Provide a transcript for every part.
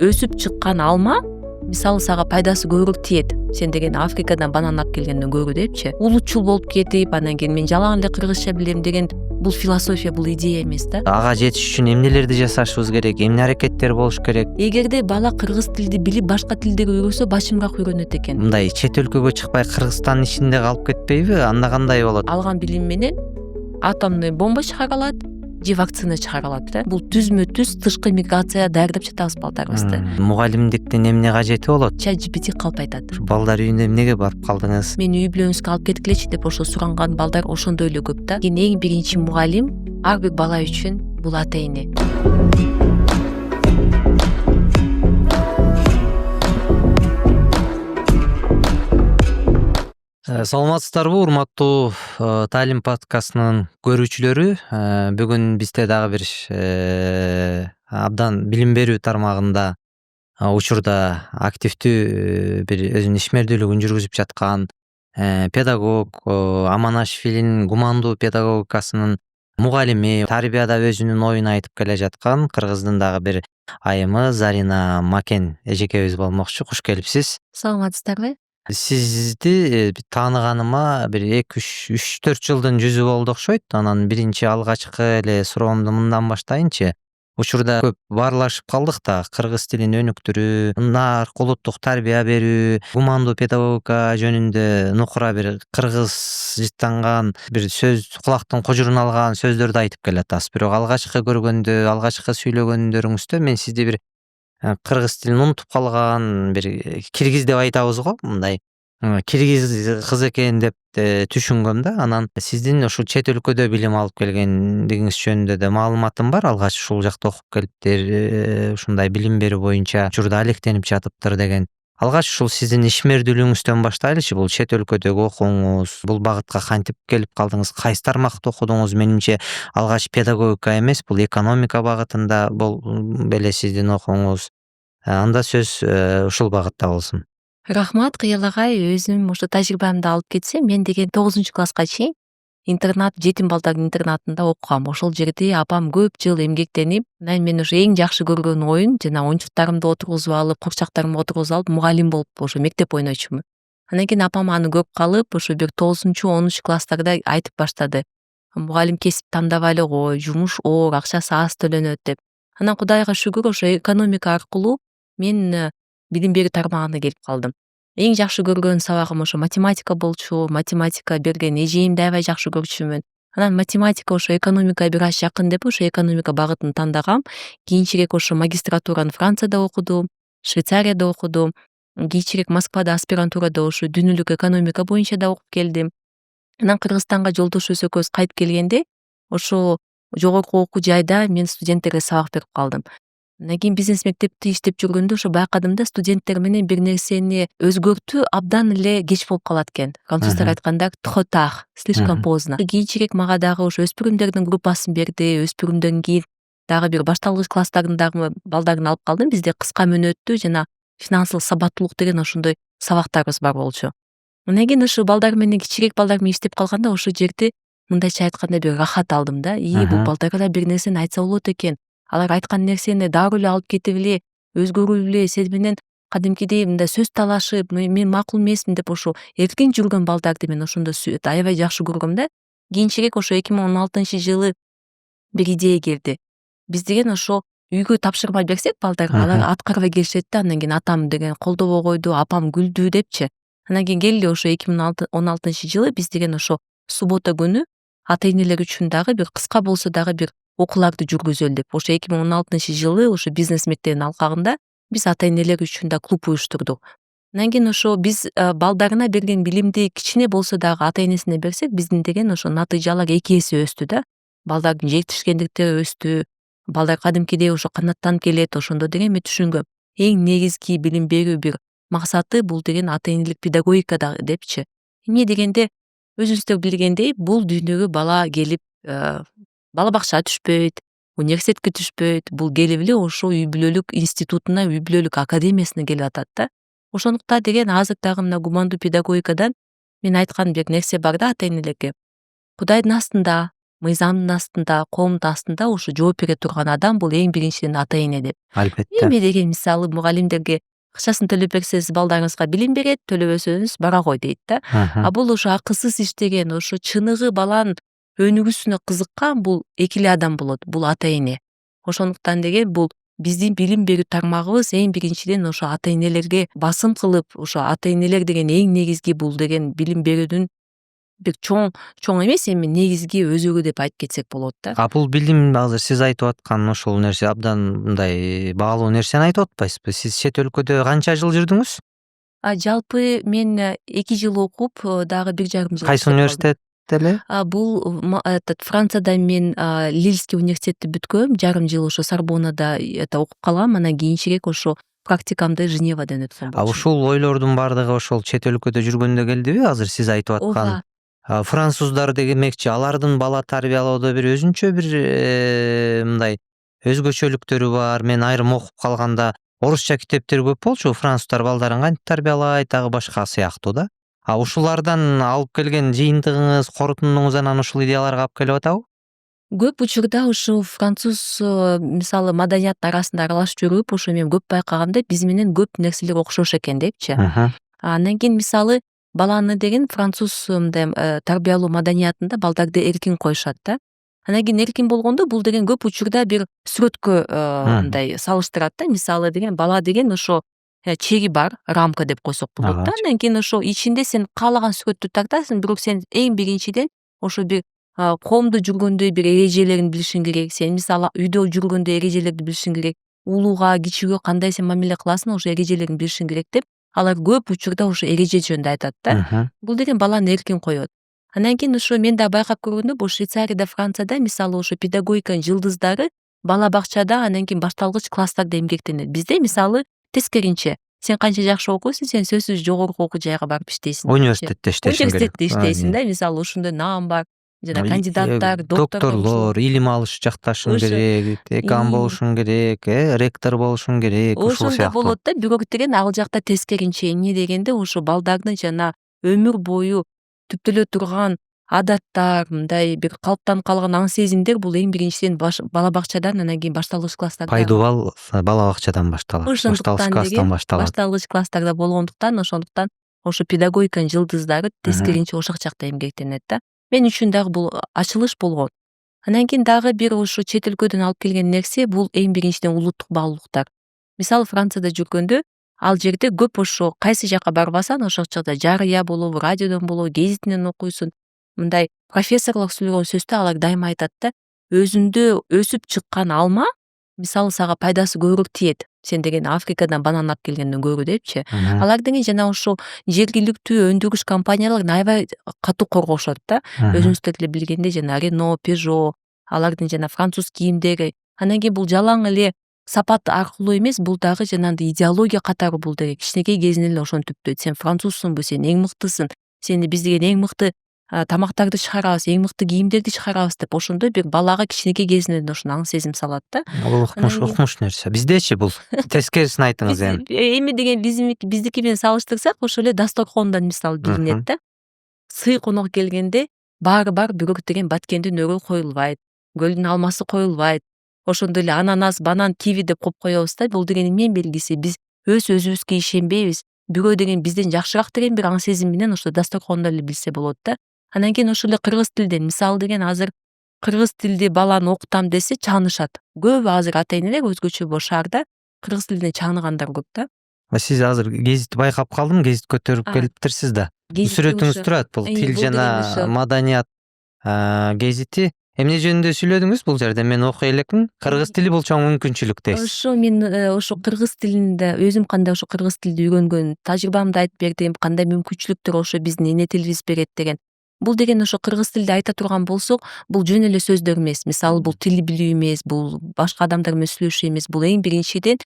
өсүп чыккан алма мисалы сага пайдасы көбүрөөк тиет. Сен деген Африкадан банан алып келгенден көрүү депчи. Улутчул болуп кетип, анан кийин мен жалаң эле кыргызча билем деген бул философия, бул идея эмес да. Ага жетиш үчүн эмнелерди жасашыбыз керек, эмне аракеттер болуш керек? Эгерде бала кыргыз тилди билип башка тилдерди үйрөнсө бачымыраак үйрөнөт экен. Мындай чет өлкөгө чыкпай Кыргызстандын ичинде калып кетпейби? Анда кандай болот? Алган билим менен атомный бомба чыгара алат же вакцина чыгара алат да. Бул түзмө түз тышкы миграция даярдап жатабыз балдарыбызды. Мугалимдиктин эмне кажети болот? ChatGPT калп айтат. Балдар үйүнө эмнеге барып калдыңыз? Мени үй бүлөңүзгө алып кеткилечи деп ошо суранган балдар ошондой эле көп да. Эң биринчи мугалим ар бир бала үчүн бул ата эне. Саламатсыздарбы, урматтуу Таалим подкастынын көрүүчүлөрү? Бүгүн бизде дагы бир абдан билим берүү тармагында учурда активдүү бир өзүнүн ишмердүүлүгүн жүргүзүп жаткан педагог Аманашвилинин гумандуу педагогикасынын мугалими, тарбияда өзүнүн оюн айтып келе жаткан кыргыздын дагы бир айымы Зарина Макен эжекебиз болмокчу. Куш келипсиз. Саламатсыздарбы? Сизди тааныганыма бир 2-3-4 жылдын жүзү болду окшойт. Анан биринчи алгачкы эле суроомду мындан баштайынчы. Учурда көп баарлашып калдык да, кыргыз тилин өнүктүрүү, нарк улуттук тарбия берүү, гумандуу педагогика жөнүндө нукура бир кыргыз жыттанган бир сөз, кулактын кожурун алган сөздөрдү айтып келатасыз. Бирок алгачкы көргөндө, алгачкы сүйлөгөндөрүңүздө мен сизди бир кыргыз тилин унутуп калган бир киргиз деп айтабыз го, мындай киргиз кыз экен деп түшүнгөм да. Анан сиздин ушул чет өлкөдө билим алып келгендигиңиз жөнүндө да маалыматым бар. Алгач ушул жакта окуп келиптир, ушундай билим берүү боюнча учурда алектенип жатыптыр деген. Алгач ушул сиздин ишмердүүлүгүңүздөн баштайлычы. Бул чет өлкөдөгү окууңуз, бул багытка кантип келип калдыңыз, кайсы тармакта окудуңуз? Менимче алгач педагогика эмес, бул экономика багытында беле сиздин окууңуз. Анда сөз ушул багытта болсун. Рахмат, Кыял агай. Өзүм ушу тажрыйбамды алып кетсем, мен деген 9-класска чейин интернат, жетим балдардын интернатында окугам. Ошол жерде апам көп жыл эмгектенип, мен ушу эң жакшы көргөн оюн жана оюнчуктарымды отургузуп алып, курчактарымды отургузуп алып, мугалим болуп ошо мектеп ойночумун. Анан кийин апам аны көп калып, ошо бир 9-10 класстарда айтып баштады. Мугалим кесип тандабай эле кой, жумуш оор, акчасы аз төлөнөт деп. Анан Кудайга шүгүр, ошо экономика аркылуу мен билим берүү тармагына келип калдым. Эң жакшы көргөн сабагым ошо математика болчу. Математика берген эжемди аябай жакшы көрчүмүн. Анан математика ошо экономика бир аз жакын деп ошо экономика багытын тандагам. Кийинчерээк ошо магистратураны Францияда окудум, Швейцарияда окудум. Кийинчерээк Москвада аспирантурада ошо дүйнөлүк экономика боюнча да окуп келдим. Анан Кыргызстанга жолдошубуз экөөбүз кайтып келгенде ошо жогорку окуу жайда мен студенттерге сабак берип калдым. Андан кийин бизнес мектепте иштеп жүргөндө ошо байкадым да, студенттер менен бир нерсени өзгөртүү абдан эле кеч болуп калат экен. Француздар айтканда trop tard, слишком поздно. Кийинчерээк мага дагы ошо өспүрүмдөрдүн группасын берди. Өспүрүмдөн кийин дагы бир башталгыч класстардагы балдарын алып калдым. Бизде кыска мөөнөттүү жана финансылык сабаттуулук деген ошондой сабактарыбыз бар болчу. Андан кийин ошо балдар менен, кичирээк балдар менен иштеп калганда ошол жерде мындайча айтканда бир рахат алдым да. Бул балдарга бир нерсени айтса болот экен. Алар айткан нерсени дароо эле алып кетип эле, өзгөрүп эле сен менен кадимкидей мындай сөз талашып, мен макул эмесмин деп ошо эркин жүргөн балдарды мен ошондо аябай жакшы көргөм да. Кийинчерээк ошо 2016-жылы бир идея келди. Биз деген ошо үйгө тапшырма берсек балдарга, алар аткарбай келишет да. Андан кийин атам деген колдобой койду, апам күлдү депчи. Андан кийин келди ошо 2016-жылы биз деген ошо суббота күнү ата энелер үчүн дагы бир кыска болсо дагы бир окууларды жүргүзөлү деп. Ошо 2016-жылы ошо бизнес мектебинин алкагында биз ата энелер үчүн да клуб уюштурдук. Андан кийин ошо биз балдарына берген билимди кичине болсо дагы ата энесине берсек, биздин деген ошо натыйжалар 2 эсе өстү да. Балдардын жетишкендиктери өстү. Балдар кадимкидей ошо канаттанып келет. Ошондо деген мен түшүнгөм. Эң негизги билим берүү бир максаты бул деген ата энелик педагогика да депчи. Эмне дегенде өзүңүздөр билгендей, бул дүйнөгө бала келип бала бакчага түшпөйт, университетке түшпөйт. Бул келип эле ошо үй бүлөлүк институтуна, үй бүлөлүк академиясына келип атат да. Ошондуктан деген азыр дагы мына гумандуу педагогикадан мен айткан бир нерсе бар да ата энелерге. Кудайдын астында мыйзамдын астында, коомдун астында ушу жооп бере турган адам бул эң биринчиден ата эне деп. Албетте. Эми деген мисалы мугалимдерге акчасын төлөп берсеңиз балдарыңызга билим берет, төлөбөсөңүз бара кой дейт да. А бул ушу акысыз иштеген, ушу чыныгы баланын өнүгүүсүнө кызыккан бул эки эле адам болот. Бул ата эне. Ошондуктан деген бул биздин билим берүү тармагыбыз эң биринчиден ошо ата энелерге басым кылып, ошо ата энелер деген эң негизги бул деген билим берүүнүн бир чоң эмес, эми негизги өзөгү деп айтып кетсек болот да. А бул билим азыр сиз айтып аткан ошол нерсе абдан мындай баалуу нерсени айтып атпайсызбы? Сиз чет өлкөдө канча жыл жүрдүңүз? Жалпы мен 2 жыл окуп, дагы 1,5 жыл. Кайсы университет эле? Бул Францияда мен Лильский университетти бүткөм, жарым жыл ошо Сорбоннада окуп калгам, анан кийинчерээк ошо практикамды Женевадан өткөм. А ушул ойлордун бардыгы ошол чет өлкөдө жүргөндө келдиби? Азыр сиз айтып аткан француздар демекчи, алардын бала тарбиялоодо бир өзүнчө бир мындай өзгөчөлүктөрү бар. Мен айрым окуп калганда орусча китептер көп болчу, француздар балдарын кантип тарбиялайт, дагы башка сыяктуу да. А ушулардан алып келген жыйынтыгыңыз, корутундуңуз анан ушул идеяларга алып келип атабы? Көп учурда ушу француз мисалы маданияттын арасында аралашып жүрүп, ошо мен көп байкагамда биз менен көп нерселер окшош экен депчи. Андан кийин мисалы баланы деген француз мындай тарбиялоо маданиятында балдарды эркин коюшат да. Андан кийин эркин болгондо бул деген көп учурда бир сүрөткө мындай салыштырат да. Мисалы деген бала деген ошо чеги бар, рамка деп койсок болот да. Андан кийин ошо ичинде сен каалаган сүрөттү тартасың, бирок сен эң биринчиден ошо бир коомдо жүргөндө бир эрежелерин билишиң керек. Сен мисалы үйдө жүргөндө эрежелерди билишиң керек. Улууга, кичүүгө кандай сен мамиле кыласың, ошо эрежелерин билишиң керек деп алар көп учурда ошо эреже жөнүндө айтат да. Бул деген баланы эркин коет. Андан кийин ошо мен да байкап көргөндө бул Швейцарияда, Францияда мисалы ошо педагогиканын жылдыздары бала бакчада, андан кийин башталгыч класстарда эмгектенет. Бизде мисалы тескеринче. Сен канча жакшы окуйсуң, сен сөзсүз жогорку окуу жайга барып иштейсиң. Университетте иштешиң керек. Университетте иштейсиң да, мисалы ушундай наам бар. Жана кандидаттар, докторлор, илим алыш жакташың керек, декан болушуң керек, ректор болушуң керек, ушул ошондой сыяктуу. болот да. Бирок деген ал жакта тескеринче эмне дегенде ошо балдардын жана өмүр бою түптөлө турган адаттар, мындай бир калыптанып калган аң сезимдер бул эң биринчиден бала бакчадан, анан кийин башталгыч класстарда. Пайдубал бала бакчадан башталат. Башталгыч класстан башталат. Башталгыч класстарда болгондуктан ошондуктан ошо педагогиканын жылдыздары тескеринче ошол жакта эмгектенет да. Мен үчүн дагы бул ачылыш болгон. Андан кийин дагы бир ошо чет өлкөдөн алып келген нерсе бул эң биринчиден улуттук баалуулуктар. Мисалы Францияда жүргөндө ал жерде көп ошо кайсы жака барбасаң, ошол жакта жарыя болобу, радиодон болобу, гезитинен окуйсуң. Мындай профессорлор сүйлөгөн сөздө алар дайыма айтат да, өзүндө өсүп чыккан алма мисалы сага пайдасы көбүрөөк тиет. Сен деген Африкадан банан алып келгенден көрүү депчи. Алар деген жана ошо жергиликтүү өндүрүш компанияларын аябай катуу коргошот да. Өзүңүздөр деле билгендей жана Renault, Peugeot, алардын жана француз кийимдери. Андан кийин бул жалаң эле сапат аркылуу эмес, бул дагы жанагындай идеология катары бул деген кичинекей кезинен эле ошону түптөйт. Сен французсуңбу, сен эң мыктысың, сени биз деген эң мыкты тамактарды чыгарабыз, эң мыкты кийимдерди чыгарабыз деп ошондой бир балага кичинекей кезинен ошону аң сезим салат да. Бул укмуш нерсе. Биздечи бул тескерисин айтыңыз эми. Эми деген биздики менен салыштырсак ошо эле дасторкондон мисалы билинет да. Сый конок келгенде баары бар, бирок деген баткендин өрөө коюлбайт, көлдүн алмасы коюлбайт. Ошондой эле ананас, банан, киви деп коюп коебуз да. Бул деген эмненин белгиси? Биз өзүбүзгө ишенбейбиз. Бирөө деген бизден жакшыраак деген бир аң сезим менен ошо дасторкондо эле билсе болот да. Андан кийин ошол эле кыргыз тилден мисалы деген азыр кыргыз тилди баланы окутам десе чаанышат. Көп азыр ата энелер өзгөчө бул шаарда кыргыз тилине чааныгандар көп да. Сиз азыр гезитти байкап калдым, гезит көтөрүп келиптирсиз да. Сүрөтүңүз турат, бул тил жана маданият гезити. Эмне жөнүндө сүйлөдүңүз бул жерде? Мен окуй элекмин. Кыргыз тили бул чоң мүмкүнчүлүк дейсиз. Ошо мен ошо кыргыз тилинде өзүм кандай ошо кыргыз тилди үйрөнгөн тажрыйбамды айтып бердим, кандай мүмкүнчүлүктөр ошо биздин эне тилибиз берет деген. Бул деген ошо кыргыз тилде айта турган болсок, бул жөн эле сөздөр эмес. Мисалы бул тил билүү эмес, бул башка адамдар менен сүйлөшүү эмес. Бул эң биринчиден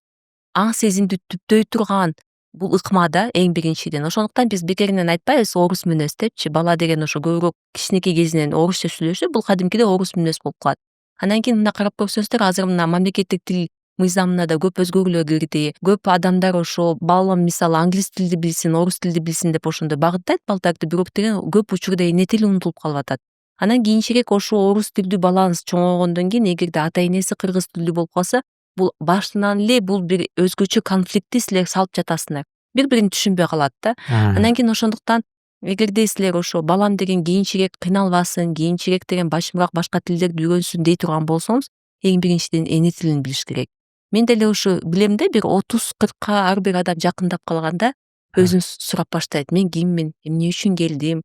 аң сезимди түптөй турган бул ыкма да эң биринчиден. Ошондуктан биз бекеринен айтпайбыз орус мүнөз депчи. Бала деген ошо көбүрөөк кичинекей кезинен орусча сүйлөшүп, бул кадимкиде орус мүнөз болуп калат. Андан кийин мына карап көрсөңүздөр, азыр мына мамлекеттик тил мыйзамына да көп өзгөрүүлөр кирди. Көп адамдар ошо балам мисалы англис тилди билсин, орус тилди билсин деп ошондой багыттайт балдарды, бирок деген көп учурда эне тили унутулуп калып атат. Анан кийинчерээк ошо орус тилдүү балаңыз чоңойгондон кийин эгерде ата энеси кыргыз тилдүү болуп калса, бул башынан эле бул бир өзгөчө конфликтти силер салып жатасыңар. Бири бирин түшүнбөй калат да. Анан кийин ошондуктан эгерде силер ошо балам деген кийинчерээк кыйналбасын, кийинчерээк деген башымыраак башка тилдерди үйрөнсүн дей турган болсоңуз, эң биринчиден эне тилин билиш керек. Мен деле ушу билем да, бир 30-40ка ар бир адам жакындап калганда өзүн сурап баштайт. Мен киммин, эмне үчүн келдим,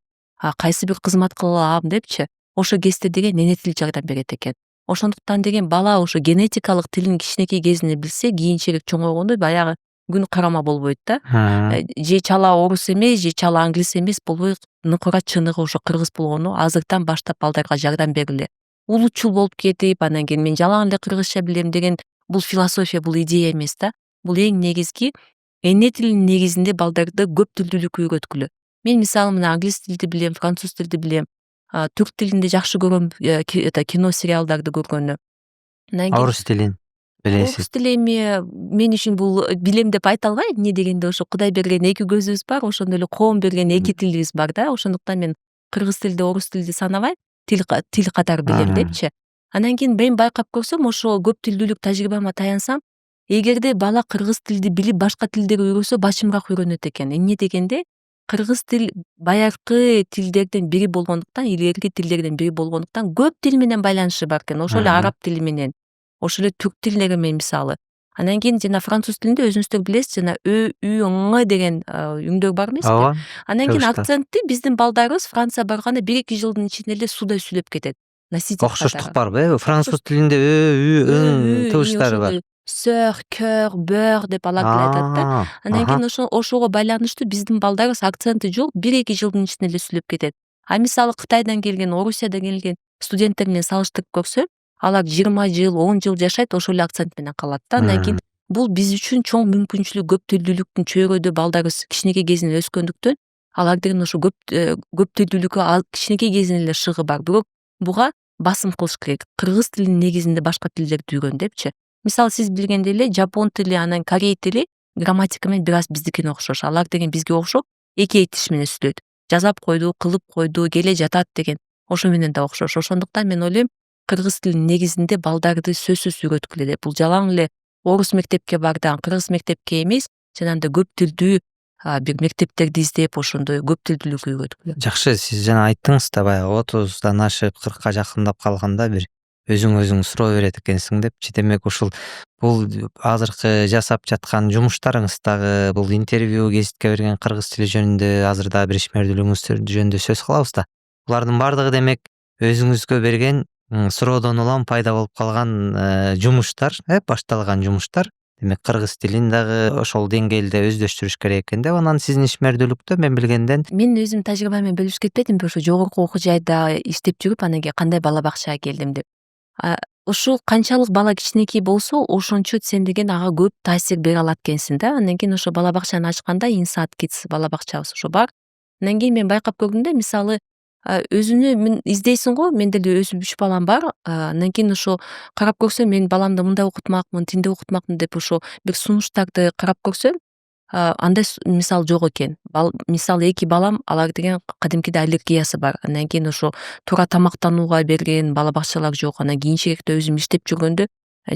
кайсы бир кызмат кыла алам депчи. Ошо кезде деген эне тил жардам берет экен. Ошондуктан деген бала ошо генетикалык тилин кичинекей кезинде билсе, кийинчерээк чоңойгондо баягы күн карама болбойт да. Же чала орус эмес, же чала англис эмес болбой, ныкыра чыныгы ошо кыргыз болгону азыртан баштап балдарга жардам бериле. Улутчул болуп кетип, анан кийин мен жалаң эле кыргызча билем деген бул философия, бул идея эмес да. Бул эң негизги эне тилинин негизинде балдарды көп тилдүүлүккө үйрөткүлө. Мен мисалы мына англис тилди билем, француз тилди билем, түрк тилинде жакшы көрөм, кино сериалдарды көргөнү. Орус тилин билесиз. Орус тили эми мен үчүн бул билем деп айта албайм. Эмне дегенде ошо Кудай берген эки көзүбүз бар, ошондой эле коом берген эки тилибиз бар да. Ошондуктан мен кыргыз тилди, орус тилди санабай, тил катары билем депчи. Анан кийин мен байкап көрсөм, ошо көп тилдүүлүк тажрыйбама таянсам, эгерде бала кыргыз тилди билип башка тилдерди үйрөнсө башымыраак үйрөнөт экен. Эмне дегенде кыргыз тил баяркы тилдерден бири болгондуктан, илгерки тилдерден бири болгондуктан көп тил менен байланышы бар экен. Ошол эле араб тили менен, ошол эле түрк тилдери менен мисалы. Анан кийин жана француз тилинде өзүңүздөр билесиз, жана ы деген үңдөр бар эмеспи? Ооба. Анан кийин акцентти биздин балдарыбыз Франция барганда 1-2 жылдын ичинде эле судай сүйлөп кетет. Окшоштук барбы? Француз тилинде ы тыбыштары бар. Сœur, cœur, beurre деп алар деле айтат да. Анан кийин ошого байланыштуу биздин балдарыбыз акценти жок, 1-2 жылдын ичинде эле сүйлөп кетет. Мисалы Кытайдан келген, Орусиядан келген студенттер менен салыштырып көрсөм, алар 20 жыл, 10 жыл жашайт, ошол эле акцент менен калат да. Андан кийин бул биз үчүн чоң мүмкүнчүлүк, көп тилдүүлүктүн чөйрөдө балдарыбыз кичинекей кезинен өскөндүктөн, алардын ошо көп тилдүүлүккө кичинекей кезинен эле шыгы бар. Бирок буга басым кылыш керек. Кыргыз тилинин негизинде башка тилдерди үйрөн депчи. Мисалы сиз билгендей эле жапон тили, анан корей тили грамматика менен бир аз биздикине окшош. Алар деген бизге окшоп эки айтыш менен сүйлөйт. Жазап койду, кылып койду, келе жатат деген ошо менен да окшош. Ошондуктан мен ойлойм, кыргыз тилинин негизинде балдарды сөзсүз үйрөткүлө деп. Бул жалаң эле орус мектепке бардан кыргыз мектепке эмес, жанагындай көп тилдүү бир мектептерди издеп, ошондой көп тилдүүлүккө үйрөткүлө. Жакшы, сиз жана айттыңыз да, баягы 30дан ашып 40ка жакындап калганда бир өзүң суроо берет экенсиң депчи. Демек ушул бул азыркы жасап жаткан жумуштарыңыздагы бул интервью, гезитке берген кыргыз тили жөнүндө азыр да бир ишмердүүлүгүңүз жөнүндө сөз кылабыз да. Булардын бардыгы демек өзүңүзгө берген суроодон улам пайда болуп калган жумуштар, башталган жумуштар. Демек кыргыз тилин дагы ошол деңгээлде өздөштүрүш керек экен деп. Анан сиздин ишмердүүлүктө мен билгенден Мен өзүм тажрыйба менен бөлүшүп кетпедимби, ошо жогорку окуу жайда иштеп жүрүп, анан кийин кандай бала бакчага келдим деп. Ушул канчалык бала кичинекей болсо, ошончо сен деген ага көп таасир бере алат экенсиң да. Андан кийин ошо бала бакчаны ачканда Inside Kids бала бакчабыз ошо бар. Андан кийин мен байкап көрдүм да, мисалы өзүнү издейсиң го, мен деле өзүм 3 балам бар. Андан кийин ошо карап көрсөм, мен баламды мындай окутмакмын, тинде окутмакмын деп ошо бир сунуштарды карап көрсөм, андай мисал жок экен. Мисалы 2 балам, алар деген кадимкиде аллергиясы бар. Андан кийин ошо туура тамактанууга берген бала бакчалар жок. Анан кийинчерээкте өзүм иштеп жүргөндө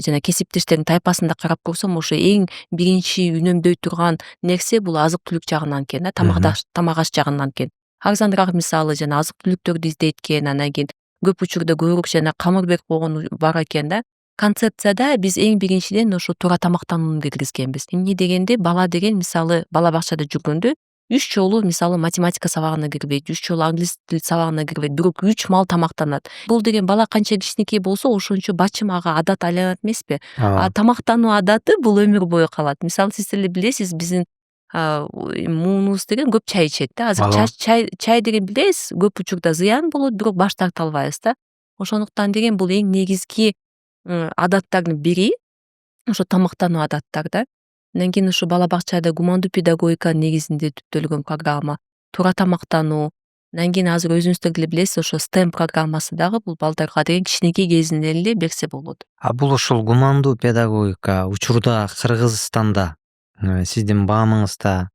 жана кесиптештердин тайпасында карап көрсөм, ошо эң биринчи үнөмдөй турган нерсе бул азык түлүк жагынан экен да, тамак аш жагынан экен. Арзаныраак мисалы жана азык түлүктөрдү издейт экен. Андан кийин көп учурда көбүрөөк жана камыр берип койгон бар экен да. Концепцияда биз эң биринчиден ошо туура тамактанууну киргизгенбиз. Эмне дегенде бала деген мисалы бала бакчада жүргөндө 3 жолу мисалы математика сабагына кирбейт, 3 жолу англис тил сабагына кирбейт, бирок 3 мал тамактанат. Бул деген бала канча кичинекей болсо, ошончо бачым ага адат айланат эмеспи? Тамактануу адаты бул өмүр бою калат. Мисалы сиз деле билесиз, биздин муунубуз деген көп чай ичет да. Азыр чай деген билесиз, көп учурда зыян болот, бирок баш тарта албайбыз да. Ошондуктан деген бул эң негизги адаттардын бири ошо тамактануу адаттар да. Андан кийин ошо бала бакчада гумандуу педагогиканын негизинде түптөлгөн программа, туура тамактануу. Андан кийин азыр өзүңүздөр деле билесиз, ошо STEM программасы дагы бул балдарга деген кичинекей кезинен эле берсе болот. Бул ушул гумандуу педагогика учурда Кыргызстанда сиздин баамыңызда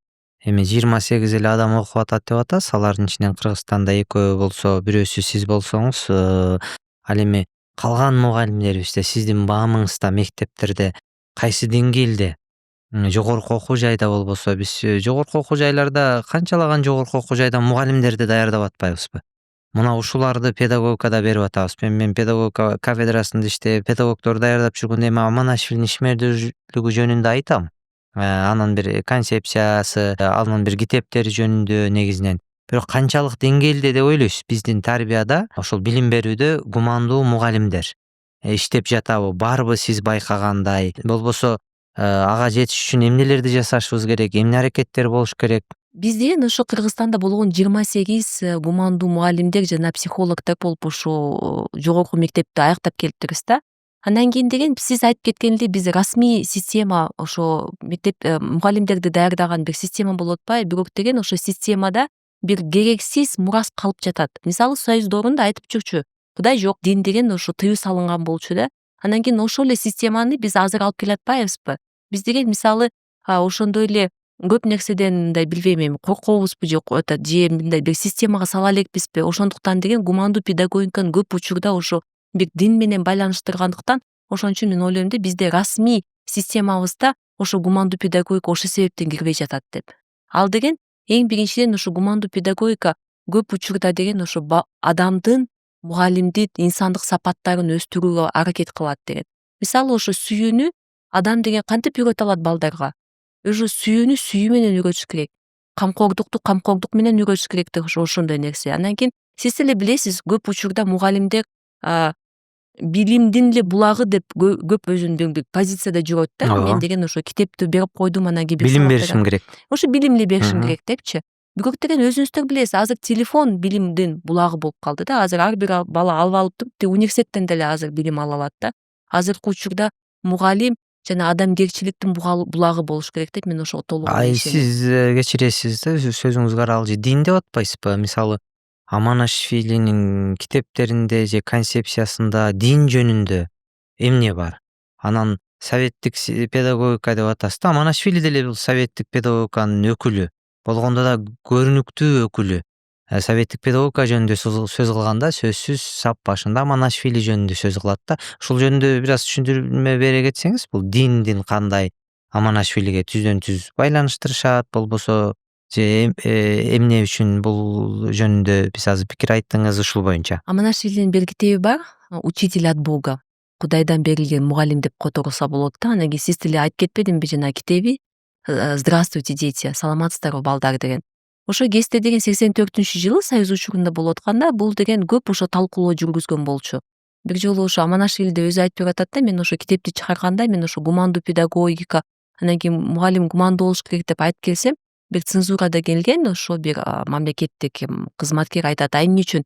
эми 28 эле адам окуп атат деп атасыз. Алардын ичинен Кыргызстанда экөө болсо, бирөөсү сиз болсоңуз, ал эми калган мугалимдерибизде сиздин баамыңызда мектептерде кайсы деңгээлде? Жогорку окуу жайда болбосо биз жогорку окуу жайларда канчалаган жогорку окуу жайда мугалимдерди даярдап атпайбызбы? Мына ушуларды педагогикада берип атабыз. Мен педагогика кафедрасында иштеп, педагогдорду даярдап жүргөндө эми Аманашвилинин ишмердүүлүгү жөнүндө айтам. Анын бир концепциясы, анын бир китептери жөнүндө негизинен. Бирок канчалык деңгээлде деп ойлойсуз? Биздин тарбияда, ошол билим берүүдө гумандуу мугалимдер иштеп жатабы? Барбы сиз байкагандай? Болбосо ага жетиш үчүн эмнелерди жасашыбыз керек? Эмне аракеттер болуш керек? Биз деген ошо Кыргызстанда болгон 28 гумандуу мугалимдер жана психологдор болуп ошо жогорку мектепти аяктап келиптирбиз да. Андан кийин деген сиз айтып кеткендей биз расмий система ошо мектеп мугалимдерди даярдаган бир система болуп атпайбы, бирок деген ошо системада бир керексиз мурас калып жатат. Мисалы Союз доорунда айтып жүрчү, Кудай жок, дин деген ошо тыюу салынган болчу да. Андан кийин ошол эле системаны биз азыр алып келатпайбызбы? Биз деген мисалы ошондой эле көп нерседен мындай билбейм эми коркобузбу же мындай бир системага сала элекпизби? Ошондуктан деген гумандуу педагогиканы көп учурда ошо бир дин менен байланыштыргандыктан ошон үчүн мен ойлойм да бизде расмий системабызда ошо гумандуу педагогика ошол себептен кирбей жатат деп. Ал деген эң биринчиден ошо гумандуу педагогика көп учурда деген ошо адамдын, мугалимдин инсандык сапаттарын өстүрүүгө аракет кылат деген. Мисалы ошо сүйүүнү адам деген кантип үйрөтө алат балдарга? Уже сүйүүнү сүйүү менен үйрөтүш керек. Камкордукту камкордук менен үйрөтүш керек деп ошондой нерсе. Андан кийин сиз эле билесиз, көп учурда мугалимдер билимдин эле булагы деп көп өзүнүн бир позицияда жүрөт да. Ооба. Мен деген ошо китепти берип койдум, анан кийин бир Билим сабак беришим керек. ошо билим эле беришим Мгм. керек депчи. Бирок деген өзүңүздөр билесиз, азыр телефон билимдин булагы болуп калды да. Азыр ар бир бала алып алып туруп, университеттен деле азыр билим ала алат да. Азыркы учурда мугалим жана адамгерчиликтин булагы болуш керек деп мен ошого толук ишенем. Сиз кечиресиз да, сөзүңүзгө аралжы дин деп атпайсызбы? Мисалы Аманашвилинин китептеринде же концепциясында дин жөнүндө эмне бар? Анан советтик педагогика деп атасыз да. Аманашвили деле бул советтик педагогиканын өкүлү. Болгондо да көрүнүктүү өкүлү. Советтик педагогика жөнүндө сөз кылганда сөзсүз сап башында Аманашвили жөнүндө сөз кылат да. Ушул жөнүндө бир аз түшүндүрмө бере кетсеңиз, бул диндин кандай Аманашвилиге түздөн түз байланыштырышат, болбосо же эмне үчүн бул жөнүндө биз азыр пикир айттыңыз ушул боюнча. Аманашвилинин бир китеби бар, Учитель от Бога. Кудайдан берилген мугалим деп которсо болот да. Анан кийин сиз деле айтып кетпедимби жана китеби Здравствуйте, дети, саламатсыздарбы балдар деген. Ошо кезде деген 84-жылы Союз учурунда болуп атканда бул деген көп ошо талкуулоо жүргүзгөн болчу. Бир жолу ошо Аманашвили да өзү айтып берип атат да, мен ошо китепти чыгарганда мен ошо гумандуу педагогика, анан кийин мугалим гумандуу болуш керек деп айтып келсем, бир цензурада келген ошо бир мамлекеттик кызматкер айтат, эмне үчүн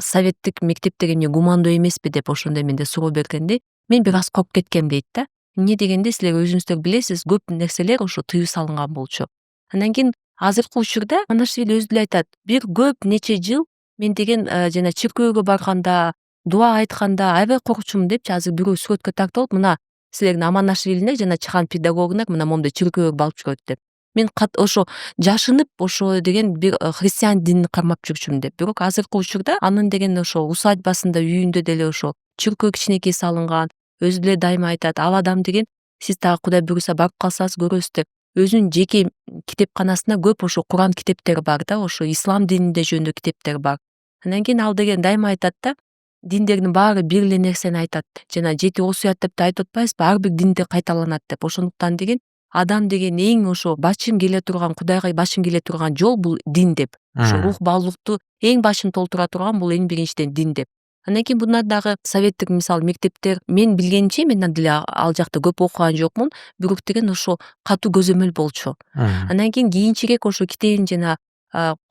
советтик мектептер эмне гумандуу эмеспи деп ошондой менде суроо бергенде, мен бир аз коркуп кеткем дейт да. Эмне дегенде силер өзүңүздөр билесиз, көп нерселер ошо тыюу салынган болчу. Андан кийин азыркы учурда Аманашвили өзү деле айтат, бир көп нече жыл мен деген жана чиркөөгө барганда, дуа айтканда аябай коркчумун депчи. Азыр бирөө сүрөткө тартып алып, мына силердин Аманашвилиңер жана чыган педагогуңар мына моундай чиркөөгө алып жүрөт деп. Мен ошо жашынып ошо деген бир христиан динин кармап жүрчүмүн деп. Бирок азыркы учурда анын деген ошо усадьбасында, үйүндө деле ошо чиркөө кичинекей салынган. Өзү деле дайыма айтат, ал адам деген сиз дагы Кудай буйруса барып калсаңыз көрөсүздөр. Өзүнүн жеке китепканасында көп ошо Куран китептери бар да, ошо ислам дининде жөнүндө китептер бар. Андан кийин ал деген дайыма айтат да, диндердин баары бир эле нерсени айтат. Жана 7 осуят деп да айтып атпайбызбы, ар бир динде кайталанат деп. Ошондуктан деген адам деген эң ошо башым келе турган, Кудайга башым келе турган жол бул дин деп. Ошо рух баалуулукту эң башын толтура турган бул эң биринчиден дин деп. Андан кийин bundan дагы советтик мисалы мектептер, мен билгенче, мен деле ал жакта көп окуган жокмун, бирок деген ошо катуу көзөмөл болчу. Андан кийин кийинчерээк ошо китебин жана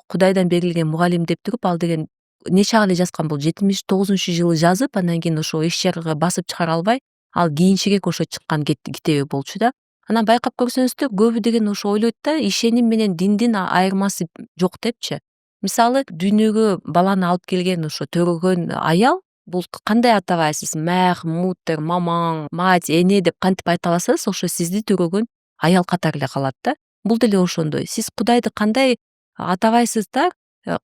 Кудайдан берилген мугалим деп туруп, ал деген нече эле жазган, бул 79-жылы жазып, андан кийин ошо эч жагыга басып чыгара албай, ал кийинчерээк ошо чыккан китеби болчу да. Анан байкап көрсөңүздөр, көбү деген ошо ойлойт да, ишеним менен диндин айырмасы жок депчи. Мисалы дүйнөгө баланы алып келген ошо төрөгөн аял, бул кандай атабайсыз, мах, мутер, мамаң, мать, эне деп кантип айта аласыз, ошо сизди төрөгөн аял катары эле калат да. бул деле ошондой. Сиз Кудайды кандай атабайсыздар,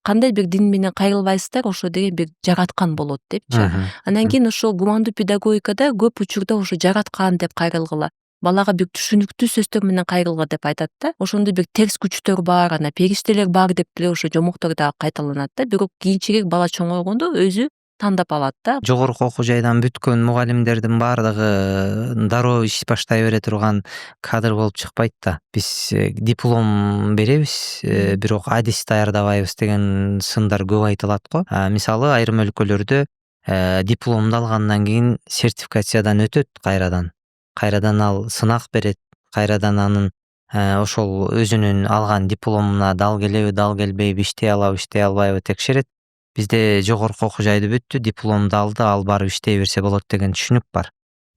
кандай бир дин менен кайрылбайсыздар, ошо деген бир жараткан болот депчи. Анан кийин ошо гумандуу педагогикада көп учурда ошо жараткан деп кайрылгыла, балага бир түшүнүктүү сөздөр менен кайрылгы деп айтат да. Ошондо бир терс күчтөр бар, анан периштелер бар деп деле ошо жомоктор дагы кайталанат да. Бирок кийинчерээк бала чоңойгондо өзү тандап алат да. Жогорку окуу жайдан бүткөн мугалимдердин баардыгы дароо иш баштай бере турган кадр болуп чыкпайт да. Биз диплом беребиз, бирок адис даярдабайбыз деген сындар көп айтылат го. Мисалы айрым өлкөлөрдө дипломду алгандан кийин сертификациядан өтөт кайрадан ал сынак берет, кайрадан анын ошол өзүнүн алган дипломуна дал келеби, дал келбейби, иштей алабы, иштей албайбы текшерет. Бизде жогорку окуу жайды бүттү, дипломду алды, ал барып иштей берсе болот деген түшүнүк бар.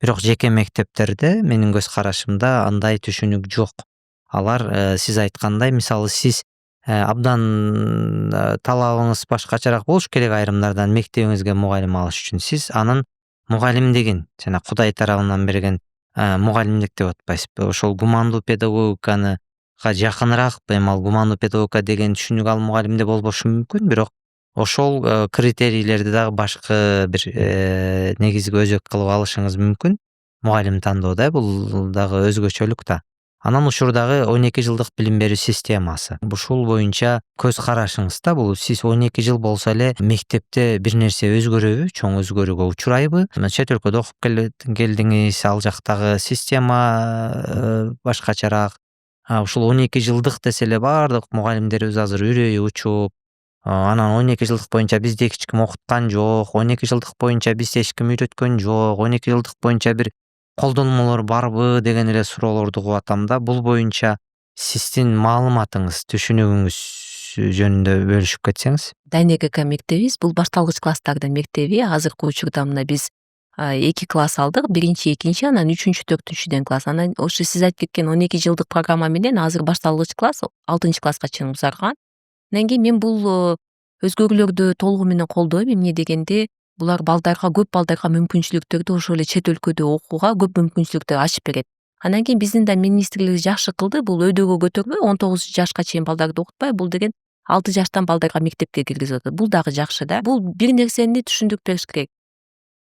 Бирок жеке мектептерде менин көз карашымда андай түшүнүк жок. Алар сиз айткандай, мисалы сиз абдан талабыңыз башкачараак болуш керек айрымдардан мектебиңизге мугалим алыш үчүн. Сиз анын мугалимдигин жана Кудай тарабынан берген мугалимдик деп атпайсызбы? Ошол гумандуу педагогиканы жакыныраак, эми ал гумандуу педагогика деген түшүнүк ал мугалимде болбошу мүмкүн, бирок ошол критерийлерди дагы башкы бир негизги өзөк кылып алышыңыз мүмкүн. Мугалим тандоодо бул дагы өзгөчөлүк да. Анан учурдагы 12 жылдык билим берүү системасы. Ушул боюнча көз карашыңыз да, бул сиз 12 жыл болсо эле мектепте бир нерсе өзгөрөбү, чоң өзгөрүүгө учурайбы? Чет өлкөдө окуп келдиңиз, ал жактагы система башкачараак. Ушул 12 жылдык десе эле баардык мугалимдерибиз азыр үрөйү учуп, анан 12 жылдык боюнча бизди эч ким окуткан жок, 12 жылдык боюнча бизди эч ким үйрөткөн жок, 12 жылдык боюнча бир колдонмолор барбы деген эле суроолорду угуп атам да. Бул боюнча сиздин маалыматыңыз, түшүнүгүңүз жөнүндө бөлүшүп кетсеңиз. ДНКК мектебибиз бул башталгыч класстардын мектеби. Азыркы учурда мына биз 2 класс алдык, 1-2, анан 3-4-ден класс. Анан ошо сиз айтып кеткен 12 жылдык программа менен азыр башталгыч класс 6-класска чейин узарган. Анан кийин мен бул өзгөрүүлөрдү толугу менен колдойм. Эмне дегенде, булар көп балдарга мүмкүнчүлүктөрдү ошол эле чет өлкөдө окууга көп мүмкүнчүлүктөр ачып берет. Анан кийин биздин да министрлик жакшы кылды, бул өйдөгө көтөрбөй 19 жашка чейин балдарды окутпай, бул деген 6 жаштан балдарга мектепке киргизип атат. Бул дагы жакшы да. Бул бир нерсени түшүндүрүп бериш керек.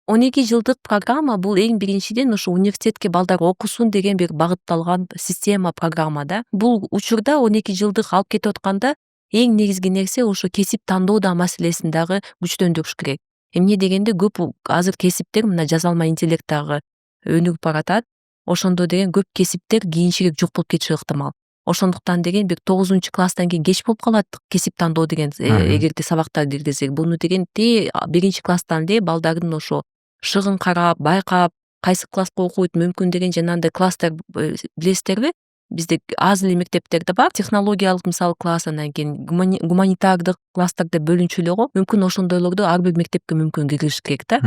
12 жылдык программа бул эң биринчиден ошо университетке балдар окусун деген бир багытталган система, программа да. Бул учурда 12 жылдык алып кетип атканда эң негизги нерсе ошо кесип тандоо маселесин дагы күчтөндүрүш керек. Эмне дегенде көп азыр кесиптер мына жазалма интеллект дагы өнүгүп баратат. Ошондо деген көп кесиптер кийинчерээк жок болуп кетиши ыктымал. Ошондуктан деген бир 9-класстан кийин кеч болуп калат кесип тандоо деген эгерде сабактарды киргизсек. Буну деген 1-класстан эле балдардын ошо шыгын карап, байкап, кайсы класска окуйт мүмкүн деген жанагындай класстар билесиздерби? Бизде аз эле мектептерде бар, технологиялык мисалы класс, анан кийин гуманитардык класстар деп бөлүнчү эле го. Мүмкүн ошондойлорду ар бир мектепке мүмкүн киргизиш керек да.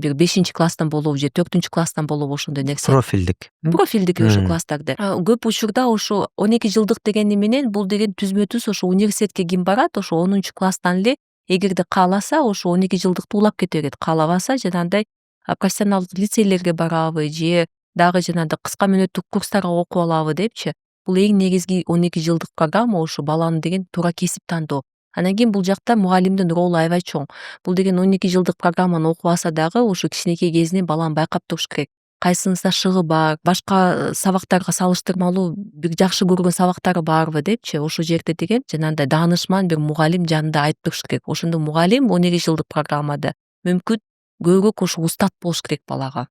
Бир 5-класстан болобу же 4-класстан болобу ошондой нерсе. Профилдик ошо класстарды. Көп учурда ошо 12 жылдык дегени менен бул деген түзмө-түз ошо университетке ким барат, ошо 10-класстан эле эгерде кааласа ошо 12 жылдыкты улап кете берет. Каалабаса жанагындай профессионалдык лицейлерге барабы же дагы жанагындай кыска мөөнөттүк курстарга окуп алабы депчи. Бул эң негизги 12 жылдык программа ошо баланы деген туура кесип тандоо. Анан кийин бул жакта мугалимдин ролу аябай чоң. Бул деген 12 жылдык программаны окубаса дагы ошо кичинекей кезинен баланы байкап туруш керек. Кайсынысында шыгы бар, башка сабактарга салыштырмалуу бир жакшы көргөн сабактары барбы депчи. Ошол жерде деген жанагындай даанышман бир мугалим жанында айтып туруш керек. Ошондо мугалим 12 жылдык программада мүмкүн көбүрөөк ошо устат болуш керек балага.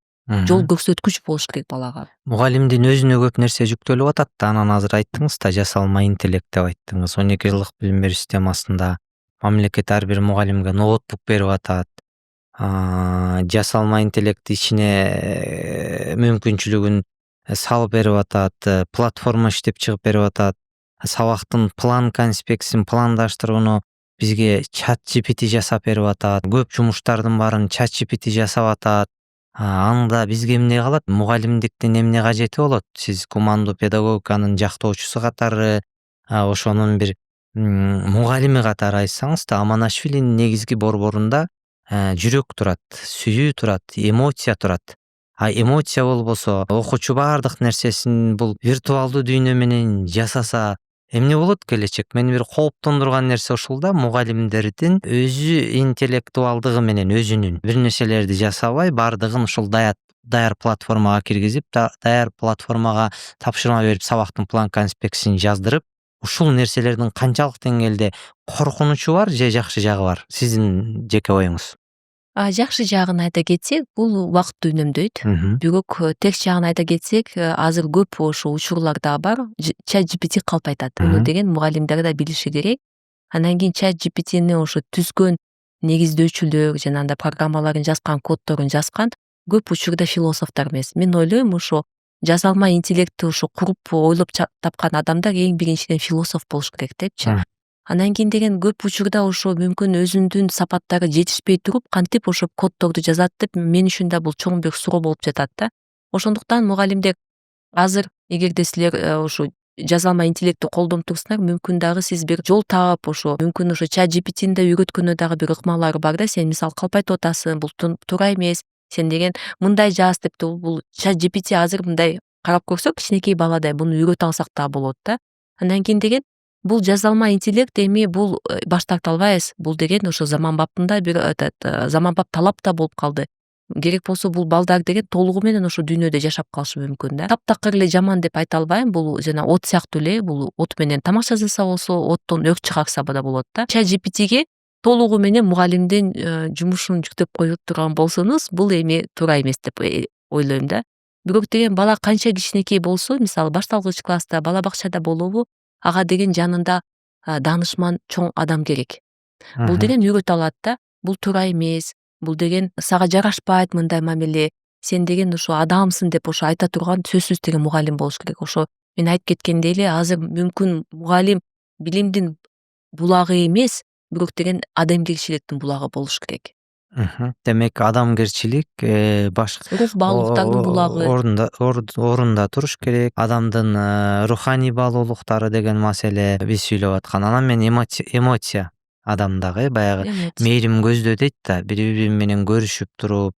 Жол көрсөткүч болуш керек балага. Мугалимдин өзүнө көп нерсе жүктөлүп атат да. Анан азыр айттыңыз да, жасалма интеллект деп айттыңыз. 12 жылдык билим берүү системасында мамлекет ар бир мугалимге ноутбук берип атат. Жасалма интеллект ичине мүмкүнчүлүгүн салып берип атат, платформа иштеп чыгып берип атат. Сабактын план конспектисин пландаштырууну бизге ChatGPT жасап берип атат. Көп жумуштардын баарын ChatGPT жасап атат. Анда бизге эмне калат? Мугалимдиктин эмне кажети болот? Сиз гумандуу педагогиканын жактоочусу катары, ошонун бир мугалими катары айтсаңыз да, Аманашвилинин негизги борборунда жүрөк турат, сүйүү турат, эмоция турат. эмоция болбосо, окуучу баардык нерсесин бул виртуалдуу дүйнө менен жасаса эмне болот келечек? Мени бир кооптондурган нерсе ушул да, мугалимдердин өзү интеллектуалдыгы менен өзүнүн бир нерселерди жасабай, баардыгын ушул даяр платформага киргизип, даяр платформага тапшырма берип, сабактын план конспектисин жаздырып, ушул нерселердин канчалык деңгээлде коркунучу бар же жакшы жагы бар? Сиздин жеке оюңуз. Жакшы жагын айта кетсек, бул убакытты үнөмдөйт. Бирок терс жагын айта кетсек, азыр көп ошо учурлар да бар. ChatGPT калп айтат. Муну деген мугалимдер да билиши керек. Андан кийин ChatGPTни ошо түзгөн негиздөөчүлөр, жанагындай программаларын жазган, коддорун жазган көп учурда философтор эмес. Мен ойлойм, ошо жасалма интеллектти ошо куруп ойлоп тапкан адамдар эң биринчиден философ болуш керек депчи. Андан кийин деген көп учурда ошо мүмкүн өзүнүн сапаттары жетишпей туруп, кантип ошо коддорду жазат деп мен үчүн да бул чоң бир суроо болуп жатат да. Ошондуктан мугалимдер азыр эгерде силер ошо жасалма интеллектти колдонуп турсуңар, мүмкүн дагы сиз бир жол таап, ошо мүмкүн ошо ChatGPTни да үйрөткөнү дагы бир ыкмалары бар да. Сен мисалы калп айтып атасың, бул туура эмес. Сен деген мындай жаз деп бул ChatGPT азыр мындай карап көрсөк, кичинекей баладай буну үйрөтө алсак да болот да. Андан кийин деген бул жасалма интеллект эми бул баш тарта албайбыз. Бул деген ошо заманбапында бир заманбап талап да болуп калды. Керек болсо бул балдар деген толугу менен ошо дүйнөдө жашап калышы мүмкүн да. Таптакыр эле жаман деп айта албайм. Бул жана от сыяктуу эле, бул от менен тамак жасаса болсо, оттон өрт чыгарса да болот да. ChatGPTге толугу менен мугалимдин жумушун жүктөп коюп турган болсоңуз, бул эми туура эмес деп ойлойм да. Бирок деген бала канча кичинекей болсо, мисалы башталгыч класста, бала бакчада болобу, ага деген жанында данышман чоң адам керек. Бул деген үйрөтө алат да. Бул туура эмес. Бул деген сага жарашпайт мындай мамиле. Сен деген ошо адамсың деп ошо айта турган сөзсүз деген мугалим болуш керек. Ошо мен айтып кеткендей эле, азыр мүмкүн мугалим билимдин булагы эмес, бирок деген адамгерчиликтин булагы болуш керек. Демек адамгерчилик Рух баалуулуктардын булагы. Орунда туруш керек. Адамдын руханий баалуулуктары деген маселе биз сүйлөп аткан. Анан мен эмоция адамдагы баягы мээрим көздө дейт да, бири-бири менен көрүшүп туруп,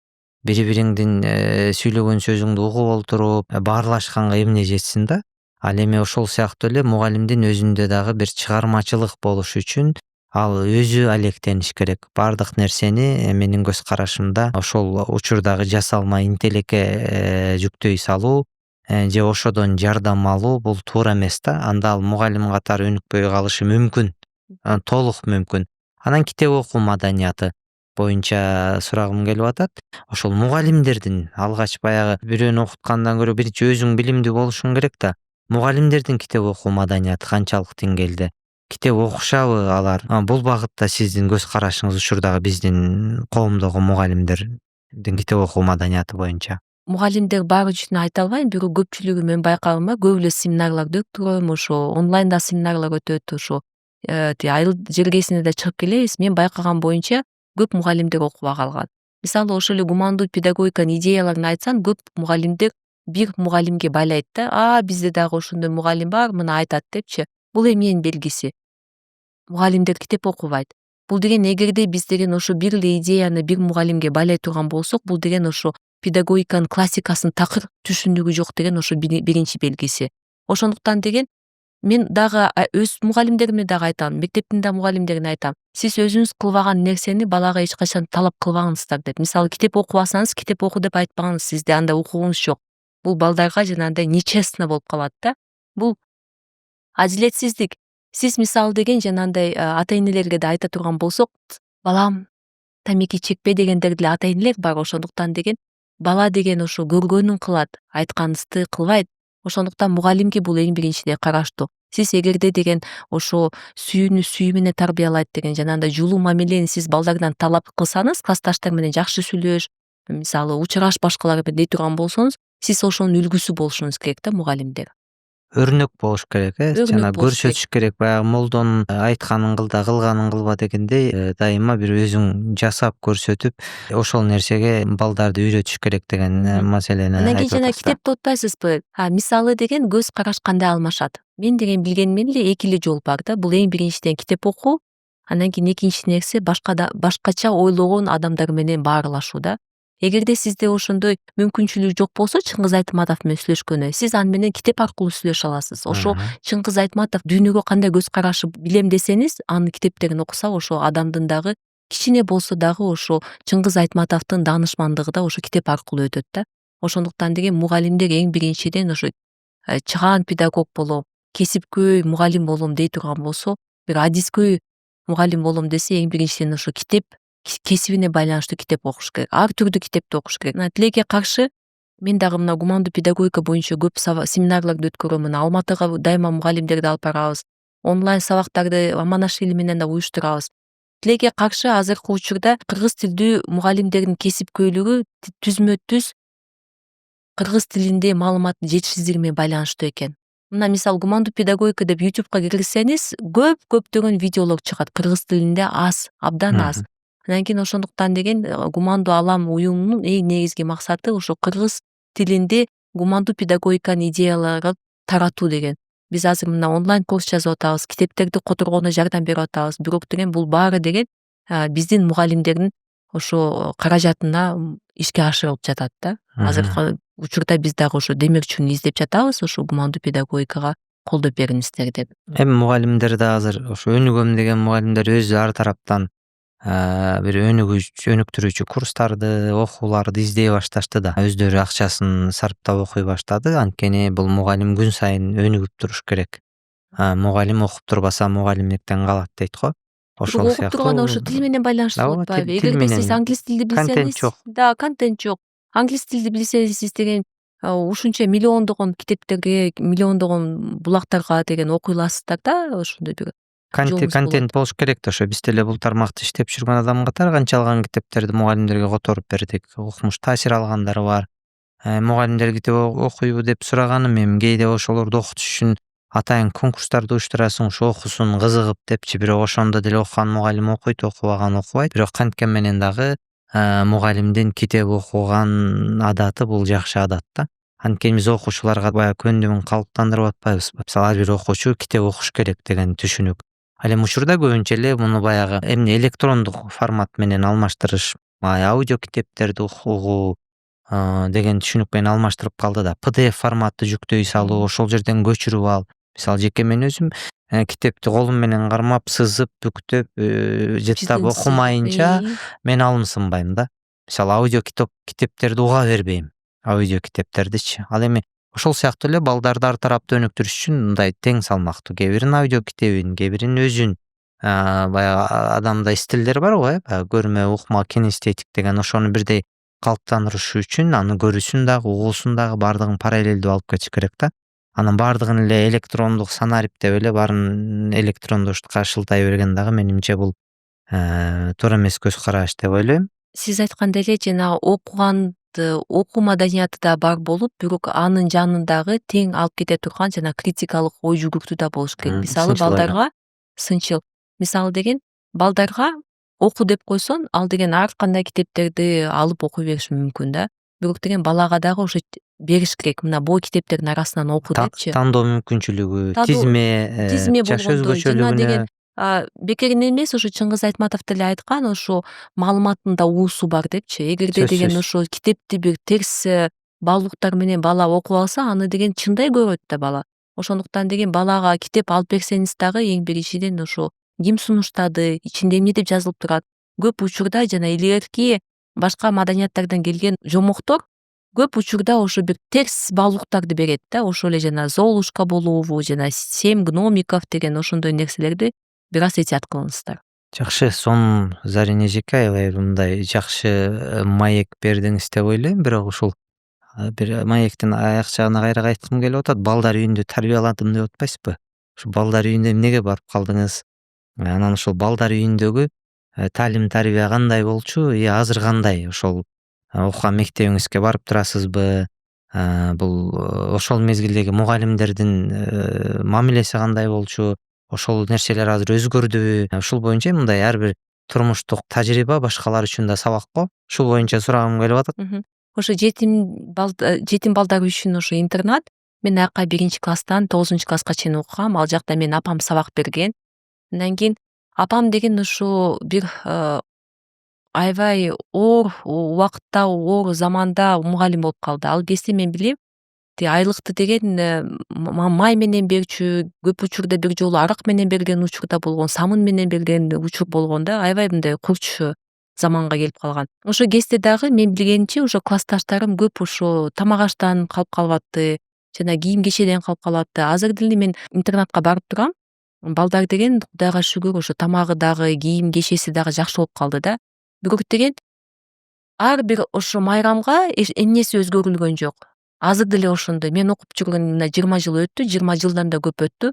бири-бириңдин сүйлөгөн сөзүңдү угуп олтуруп, баарлашканга эмне жетсин да. Ал эми ошол сыяктуу эле мугалимдин өзүндө дагы бир чыгармачылык болуш үчүн ал өзү алектениш керек. Баардык нерсени менин көз карашымда ошол учурдагы жасалма интеллектке жүктөй салуу же ошодон жардам алуу бул туура эмес да. Анда ал мугалим катары өнүкпөй калышы мүмкүн. Толук мүмкүн. Анан китеп окуу маданияты боюнча сурагым келип атат. Ошол мугалимдердин алгач баягы бирөөнү окуткандан көрө биринчи өзүң билимдүү болушуң керек да. Мугалимдердин китеп окуу маданияты канчалык деңгээлде? Китеп окушабы алар? Бул багытта сиздин көз карашыңыз учурдагы биздин коомдогу мугалимдердин китеп окуу маданияты боюнча? Мугалимдер баары үчүн айта албайм, бирок көпчүлүгү мен байкагыма көп эле семинарларды өткөрөм, ошо онлайнда семинарлар өтөт, ошо айыл жергесине да чыгып келебиз. Мен байкаган боюнча көп мугалимдер окубай калган. Мисалы ошол эле гумандуу педагогиканын идеяларын айтсам, көп мугалимдер бир мугалимге байлайт да. Бизде дагы ошондой мугалим бар, мына айтат депчи. Бул эмненин белгиси? Мугалимдер китеп окубайт. Бул деген эгерде биз деген ошо бир эле идеяны бир мугалимге байлай турган болсок, бул деген ошо педагогиканын классикасын такыр түшүнүгү жок деген ошо биринчи белгиси. Ошондуктан деген мен дагы өз мугалимдериме дагы айтам, мектептин да мугалимдерине айтам. Сиз өзүңүз кылбаган нерсени балага эч качан талап кылбаңыздар деп. Мисалы китеп окубасаңыз, китеп оку деп айтпаңыз, сизде андай укугуңуз жок. Бул балдарга жанагындай нечестно болуп калат да. Бул адилетсиздик. Сиз мисалы деген жанагындай ата-энелерге да айта турган болсок, балам тамеки чекпе дегендер деле ата-энелер бар. Ошондуктан деген бала деген ошо көргөнүн кылат, айтканыңызды кылбайт. Ошондуктан мугалимге бул эң биринчиден караштуу. Сиз эгерде деген ошо сүйүү менен тарбиялайт деген жанагындай жулуу мамилени сиз балдардан талап кылсаңыз, классташтар менен жакшы сүйлөш, мисалы учураш башкалар менен дей турган болсоңуз, сиз ошонун үлгүсү болушуңуз керек да мугалимдер. Өрнөк болуш керек, жана көрсөтүш керек. Баягы молдонун айтканын кыл да, кылганын кылба дегендей, дайыма бир өзүң жасап көрсөтүп, ошол нерсеге балдарды үйрөтүш керек деген маселени Андан кийин айтып жана атасыз. китепти утпайсызбы? Мисалы деген көз караш кандай алмашат. Мен деген билгенмен эле эки эле жол бар да. Бул эң биринчиден китеп окуу, андан кийин экинчи нерсе башкача ойлогон адамдар менен баарлашуу да. Эгерде сизде ошондой мүмкүнчүлүк жок болсо, Чыңгыз Айтматов менен сүйлөшкөнү, сиз аны менен китеп аркылуу сүйлөшө аласыз. Ошо Чыңгыз Айтматов дүйнөгө кандай көз карашы билем десеңиз, анын китептерин окуса, ошо адамдын дагы кичине болсо дагы ошо Чыңгыз Айтматовдун даанышмандыгы да ошо китеп аркылуу өтөт да. Ошондуктан деген мугалимдер эң биринчиден ошо чыгаан педагог болом, кесипкөй мугалим болом дей турган болсо, бир адискөй мугалим болом десе, эң биринчиден ошо китеп, кесибине байланыштуу китеп окуш керек. Ар түрдүү китепти окуш керек. Мына тилекке каршы мен дагы мына гумандуу педагогика боюнча көп семинарларды өткөрөм. Мына Алматыга дайыма мугалимдерди алып барабыз. Онлайн сабактарды Аманашвили менен да уюштурабыз. Тилекке каршы азыркы учурда кыргыз тилдүү мугалимдердин кесипкөйлүгү түзмө түз кыргыз тилинде маалымат жетишсиздиги менен байланыштуу экен. Мына мисалы гумандуу педагогика деп YouTubeга киргизсеңиз, көптөгөн видеолор чыгат кыргыз тилинде аз, абдан аз. Андан кийин ошондуктан деген гумандуу алам уюмунун эң негизги максаты ошо кыргыз тилинде гумандуу педагогиканын идеяларын таратуу деген. Биз азыр мына онлайн курс жазып атабыз, китептерди которгоно жардам берип атабыз. Бирок деген бул баары деген биздин мугалимдердин ошо каражатына ишке ашырылып жатат да. Азыркы учурда биз дагы ошо демекчүн издеп жатабыз, ошо гумандуу педагогикага колдоп бериңиздер деп. Эми мугалимдер да азыр ошо өнүгөм деген мугалимдер өзү ар тараптан бир өнүктүрүүчү курстарды, окууларды издей башташты да. Өздөрү акчасын сарптап окуй баштады. Анткени бул мугалим күн сайын өнүгүп туруш керек. Мугалим окуп турбаса мугалимдиктен калат дейт го. Ошол Окуп турганда ошо тил менен байланыштуу болуп атпайбы? Эгерде сиз англис тилди билсеңиз, да, контент жок. Англис тилди билсеңиз, сиз деген ушунча миллиондогон китептерге, миллиондогон булактарга деген окуй аласыздар да, ошондой бир контент болуш керек да. Ошо биз деле бул тармакта иштеп жүргөн адам катары канчалган китептерди мугалимдерге которуп бердик. Окумуш таасир алгандар бар. Мугалимдер китеп окуйбу деп сураганым, эми кээде ошолорду окутуш үчүн атайын конкурстарды уюштурасың, ошо окусун кызыгып депчи. Бирок ошондо деле окуган мугалим окуйт, окубаган окубайт. Бирок канткен менен дагы мугалимдин китеп окуган адаты бул жакшы адат да. Анткени биз окуучуларга баягы көндүмүн калыптандырып атпайбыз. Мисалы ар бир окуучу китеп окуш керек деген түшүнүк. Ал эми учурда көбүнчө эле муну баягы эмне электрондук формат менен алмаштырыш, аудио китептерди угуу деген түшүнүк менен алмаштырып калды да. PDF форматты жүктөй салуу, ошол жерден көчүрүп ал. Мисалы жеке мен өзүм китепти колум менен кармап, сызып, бүктөп, жыттап окумайынча мен алымсынбайм да. Мисалы аудио китептерди уга бербейм. Аудио китептердичи. Ал эми ошол сыяктуу эле балдарды ар тараптуу өнүктүрүш үчүн мындай тең салмактуу. Кээ бирин аудио китебин, кээ бирин өзүн баягы адамда стилдер бар го, баягы көрмө, укма, кинестетик деген, ошону бирдей калыптандырыш үчүн аны көрүүсүн дагы, угуусун дагы баардыгын параллелдүү алып кетиш керек да. Анан баардыгын эле электрондук санарип деп эле баарын электрондуштукка шылтай берген дагы менимче бул туура эмес көз караш деп ойлойм. Сиз айткандай эле жана окуу маданияты да бар болуп, бирок анын жанындагы тең алып кете турган жана критикалык ой жүгүртүү да болуш керек. Мисалы балдарга сынчыл. Мисалы деген балдарга оку деп койсоң, ал деген ар кандай китептерди алып окуй бериши мүмкүн да. Бирок деген балага дагы ошо бериш керек. Мына бул китептердин арасынан оку депчи. Тандоо мүмкүнчүлүгү, тизме жаш өзгөчөлүгүнө. Бекеринен эмес, ошо Чыңгыз Айтматов деле айткан, ошо маалыматтын да уусу бар депчи. Эгерде деген ошо китепти бир терс баалуулуктар менен бала окуп алса, аны деген чындай көрөт да бала. Ошондуктан деген балага китеп алып берсеңиз дагы эң биринчиден ошо ким сунуштады, ичинде эмне деп жазылып турат. Көп учурда жана илгерки башка маданияттардан келген жомоктор көп учурда ошо бир терс баалуулуктарды берет да. Ошол эле жана Золушка болобу, жана 7 гномиков деген ошондой нерселерди бир аз этият кылыңыздар. Жакшы, сон Зарина эжеке, аябай мындай жакшы маек бердиңиз деп ойлойм. Бирок ушул бир маектин аяк жагына кайра кайткым келип атат. Балдар үйүндө тарбияладым деп атпайсызбы? Ушу балдар үйүндө эмнеге барып калдыңыз? Анан ошол балдар үйүндөгү таалим тарбия кандай болчу, азыр кандай? Ошол окуган мектебиңизге барып турасызбы? Бул ошол мезгилдеги мугалимдердин мамилеси кандай болчу? Ошол нерселер азыр өзгөрдүбү? Ушул боюнча мындай ар бир турмуштук тажрыйба башкалар үчүн да сабак го. Ушул боюнча сурагым келип атат. Ошо жетим балдар үчүн ошо интернат. Мен аяка 1-класстан 9-класска чейин окугам. Ал жакта менин апам сабак берген. Андан кийин апам деген ошо бир аябай оор убакытта, оор заманда мугалим болуп калды. Ал кезде мен билем, айлыкты деген май менен берчү, көп учурда бир жолу арак менен берген учур да болгон, самын менен берген учур болгон да, аябай мындай курч заманга келип калган. Ошол кезде дагы мен билгенимче ошо классташтарым көп ошо тамак аштан калып калбапты, жана кийим кечеден калып калбапты. Азыр деле мен интернатка барып турам. Балдар деген Кудайга шүгүр ошо тамагы дагы, кийим кечеси дагы жакшы болуп калды да. Бирок деген ар бир ошо майрамга эмнеси өзгөрүлгөн жок. Азыр деле ошондой. Мен окуп жүргөн мына 20 жыл өттү, 20 жылдан да көп өттү.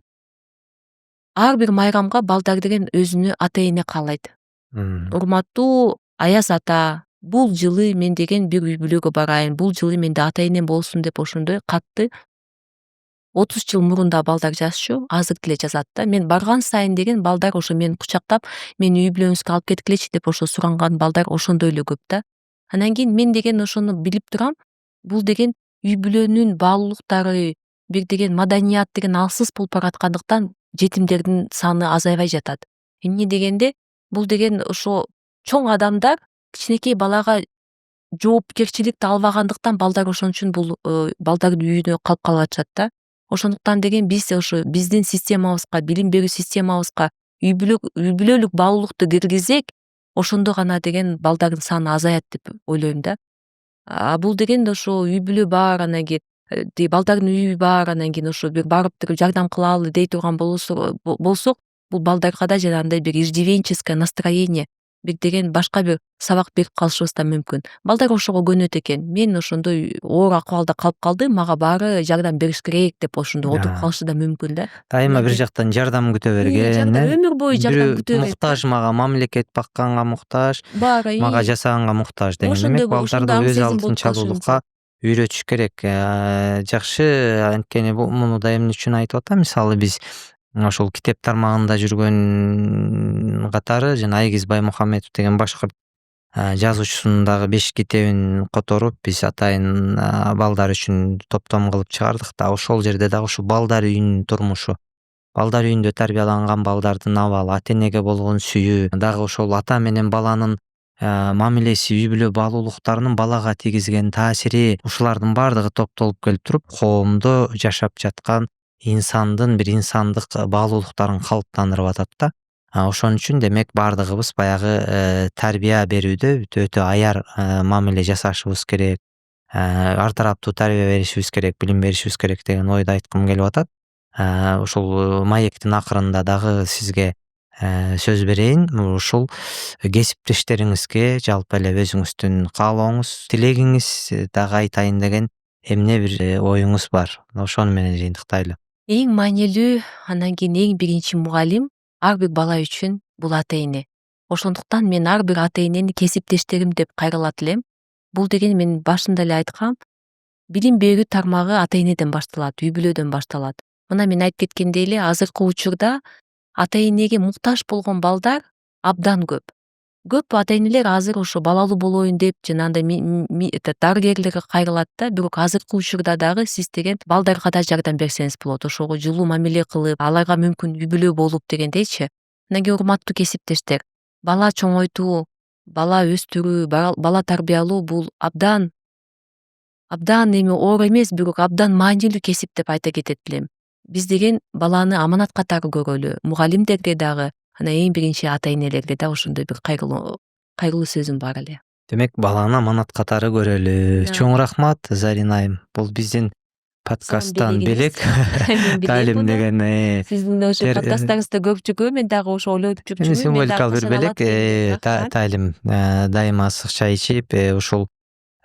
Ар бир майрамга балдар деген өзүнө ата эне каалайт. Урматтуу Аяз ата, бул жылы мен деген бир үй бүлөгө барайын, бул жылы менде ата энем болсун деп ошондой катты 30 жыл мурун да балдар жазчу, азыр деле жазат да. Мен барган сайын деген балдар ошо мени кучактап, мени үй бүлөңүзгө алып кеткилечи деп ошо суранган балдар ошондой эле көп да. Анан кийин мен деген ошону билип турам. Бул деген үй бүлөнүн баалуулуктары, бир деген маданият деген алсыз болуп бараткандыктан жетимдердин саны азайбай жатат. Эмне дегенде, бул деген ошо чоң адамдар кичинекей балага жоопкерчиликти албагандыктан балдар ошон үчүн бул балдардын үйүнө калып калып атышат да. Ошондуктан деген биз ошо биздин системабызга, билим берүү системабызга үй бүлөлүк баалуулукту киргизсек, ошондо гана деген балдардын саны азаят деп ойлойм да. Бул деген ошо үй бүлө бар, анан кийин балдардын үйү бар, анан кийин ошо бир барып туруп жардам кылалы дей турган болсок, бул балдарга да жанагындай бир иждивенческое настроение, бир деген башка бир сабак берип калышыбыз да мүмкүн. Балдар ошого көнөт экен. Мен ошондой оор акыбалда калып калдым, мага баары жардам бериш керек деп ошондо отуруп калышы да мүмкүн да. Дайыма бир жактан жардам күтө берген, Өмүр бою жардам күтө берет. Муктаж, мага мамлекет бакканга муктаж, Баары мага жасаганга муктаж деген. Демек балдарды өз алдынчалуулукка үйрөтүш керек. Жакшы, анткени муну да эмне үчүн айтып атам? Мисалы биз ошол китеп тармагында жүргөн катары жана Айгиз Баймухамедов деген башкырт жазуучусунун дагы 5 китебин которуп биз атайын балдар үчүн топтом кылып чыгардык да. Ошол жерде дагы ушу балдар үйүнүн турмушу, балдар үйүндө тарбияланган балдардын абалы, ата энеге болгон сүйүү, дагы ошол ата менен баланын мамилеси, үй бүлө баалуулуктарынын балага тийгизген таасири, ушулардын баардыгы топтолуп келип туруп коомдо жашап жаткан инсандын бир инсандык баалуулуктарын калыптандырып атат да. Ошон үчүн демек баардыгыбыз баягы тарбия берүүдө өтө аяр мамиле жасашыбыз керек, ар тараптуу тарбия беришибиз керек, билим беришибиз керек деген ойду айткым келип атат. Ушул маектин акырында дагы сизге сөз берейин. Ушул кесиптештериңизге, жалпы эле өзүңүздүн каалооңуз, тилегиңиз дагы айтайын деген эмне бир оюңуз бар? Ошону менен жыйынтыктайлы. Эң маанилүү, анан кийин эң биринчи мугалим ар бир бала үчүн бул ата эне. Ошондуктан мен ар бир ата энени кесиптештерим деп кайрылат элем. Бул деген мен башында эле айткам, билим берүү тармагы ата энеден башталат, үй бүлөдөн башталат. Мына мен айтып кеткендей эле, азыркы учурда ата энеге муктаж болгон балдар абдан көп. Көп ата энелер азыр ошо балалуу болоюн деп жанагындай дарыгерлерге кайрылат да, бирок азыркы учурда дагы сиз деген балдарга да жардам берсеңиз болот. Ошого жылуу мамиле кылып, аларга мүмкүн үй бүлө болуп дегендейчи. Анан кийин урматтуу кесиптештер, бала чоңойтуу, бала өстүрүү, бала тарбиялоо бул абдан эми оор эмес, бирок абдан маанилүү кесип деп айта кетет элем. Биз деген баланы аманат катары көрөлү, мугалимдерге дагы, анан эң биринчи ата энелерге да ошондой бир кайгылуу сөзүм бар эле. Демек баланы аманат катары көрөлү. Чоң рахмат Зарина айым. Бул биздин подкасттан белек Талим деген сиздин ошо подкасттарыңызды көрүп жүргөм, мен дагы ошо ойлоп жүрчүмүн. Символикалык бир белек. Талим дайыма ысык чай ичип, ушул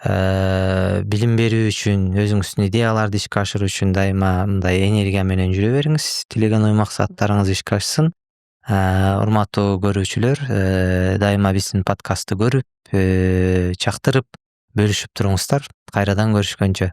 билим берүү үчүн, өзүңүздүн идеяларды ишке ашыруу үчүн дайыма мындай энергия менен жүрө бериңиз. Тилеген ой максаттарыңыз ишке ашсын. Урматтуу көрүүчүлөр, дайыма биздин подкастты көрүп, чактырып, бөлүшүп туруңуздар. Кайрадан көрүшкөнчө.